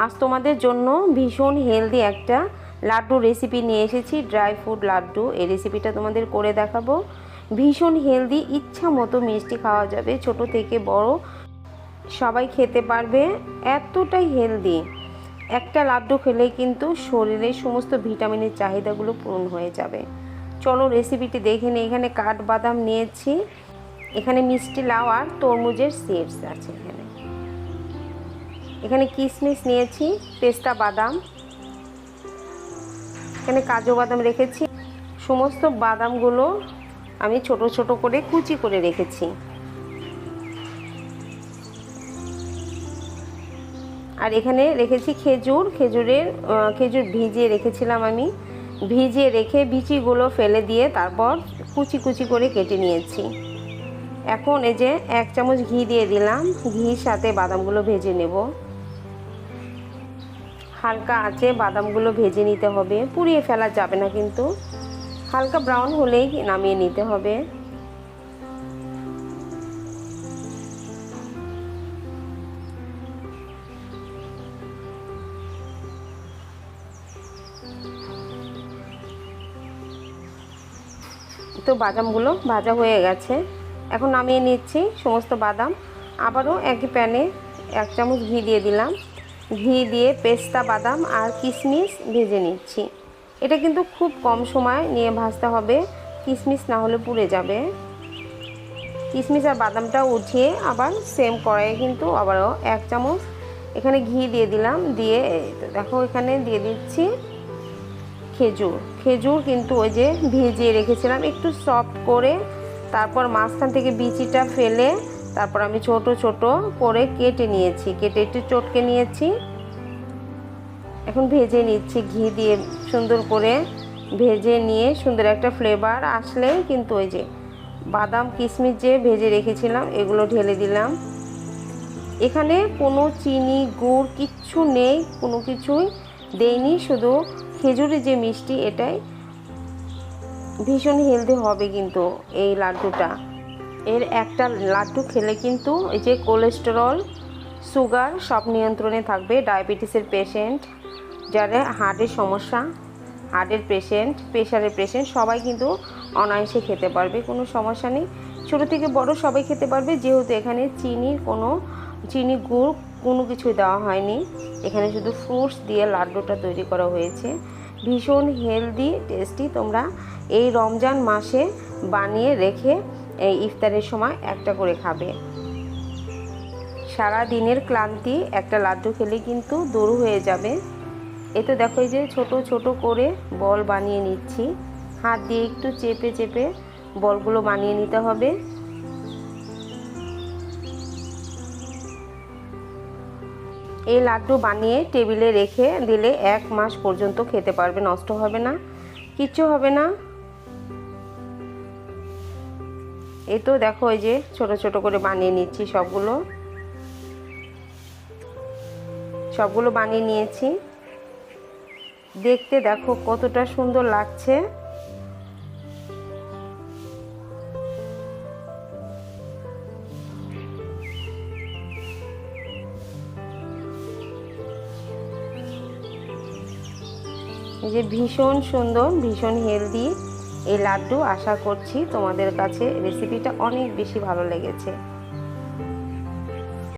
আজ তোমাদের জন্য ভীষণ হেলদি একটা লাড্ডু রেসিপি নিয়ে এসেছি, ড্রাই ফ্রুট লাড্ডু। এই রেসিপিটা তোমাদের করে দেখাবো। ভীষণ হেলদি, ইচ্ছা মতো মিষ্টি খাওয়া যাবে, ছোট থেকে বড় সবাই খেতে পারবে, এতটাই হেলদি। একটা লাড্ডু খেলেই কিন্তু শরীরের সমস্ত ভিটামিনের চাহিদাগুলো পূরণ হয়ে যাবে। চলো রেসিপিটি দেখে নিই। এখানে কাঠবাদাম নিয়েছি, এখানে মিষ্টি লাউ আর তরমুজের সিডস আছে, এখানে কিশমিশ নিয়েছি, পেস্তা বাদাম, এখানে কাজু বাদাম রেখেছি। সমস্ত বাদামগুলো আমি ছোট ছোট করে কুচি করে রেখেছি। আর এখানে রেখেছি খেজুর ভিজিয়ে রেখেছিলাম আমি। ভিজিয়ে রেখে বিচিগুলো ফেলে দিয়ে তারপর কুচি কুচি করে কেটে নিয়েছি। এখন এই যে 1 চামচ ঘি দিয়ে দিলাম, ঘির সাথে বাদামগুলো ভেজে নেব। হালকা আঁচে বাদামগুলো ভেজে নিতে হবে, পুড়িয়ে ফেলা যাবে না, কিন্তু হালকা ব্রাউন হলেই নামিয়ে নিতে হবে। তো বাদামগুলো ভাজা হয়ে গেছে, এখন নামিয়ে নিচ্ছি সমস্ত বাদাম। আবারও একই প্যানে 1 চামচ ঘি দিয়ে দিলাম, ঘি দিয়ে পেস্তা বাদাম আর কিশমিশ ভেজে নিচ্ছি। এটা কিন্তু খুব কম সময় নিয়ে ভাজতে হবে, কিশমিশ না হলে পুড়ে যাবে। কিশমিশ আর বাদামটা উঠিয়ে আবার সেম কড়াইয়ে কিন্তু আবারও 1 চামচ এখানে ঘি দিয়ে দিলাম। দিয়ে দেখো এখানে দিয়ে দিচ্ছি খেজুর কিন্তু ওই যে ভিজিয়ে রেখেছিলাম একটু সফট করে, তারপর মাঝখান থেকে বিচিটা ফেলে তারপর আমি ছোট ছোট করে কেটে নিয়েছি, কেটে একটু চটকে নিয়েছি। এখন ভেজে নিচ্ছি ঘি দিয়ে, সুন্দর করে ভেজে নিয়ে সুন্দর একটা ফ্লেভার আসলে কিন্তু ওই যে বাদাম কিশমিশ যে ভেজে রেখেছিলাম এগুলো ঢেলে দিলাম। এখানে কোনো চিনি গুড় কিচ্ছু নেই, কোনো কিছুই দেইনি, শুধু খেজুরের যে মিষ্টি, এটাই ভীষণ হেলদি হবে কিন্তু এই লাড্ডুটা। এর একটা লাড্ডু খেলে কিন্তু এই যে কোলেস্টেরল, সুগার সব নিয়ন্ত্রণে থাকবে। ডায়াবেটিসের পেশেন্ট, যারা হার্টের সমস্যা, হার্টের পেশেন্ট, প্রেশারের পেশেন্ট সবাই কিন্তু অনায়াসে খেতে পারবে, কোনো সমস্যা নেই। ছোটো থেকে বড় সবাই খেতে পারবে, যেহেতু এখানে চিনি গুড় কোনো কিছুই দেওয়া হয়নি। এখানে শুধু ফ্রুটস দিয়ে লাড্ডুটা তৈরি করা হয়েছে। ভীষণ হেলদি, টেস্টি। তোমরা এই রমজান মাসে বানিয়ে রেখে এই ইফতারের সময় একটা করে খাবে। সারা দিনের ক্লান্তি একটা লাড্ডু খেলে কিন্তু দূর হয়ে যাবে। এতে দেখো এই যে ছোট ছোট করে বল বানিয়ে নিচ্ছি, হাত দিয়ে একটু চেপে চেপে বলগুলো বানিয়ে নিতে হবে। এই লাড্ডু বানিয়ে টেবিলে রেখে দিলে 1 মাস পর্যন্ত খেতে পারবে, নষ্ট হবে না, কিচ্ছু হবে না। এই তো দেখো এই যে ছোট ছোট করে বানিয়ে নিচ্ছি, সবগুলো বানিয়ে নিয়েছি। দেখতে দেখো কতটা সুন্দর লাগছে। এই যে ভীষণ সুন্দর, ভীষণ হেলদি এই লাড্ডু। আশা করছি তোমাদের কাছে রেসিপিটা অনেক বেশি ভালো লেগেছে।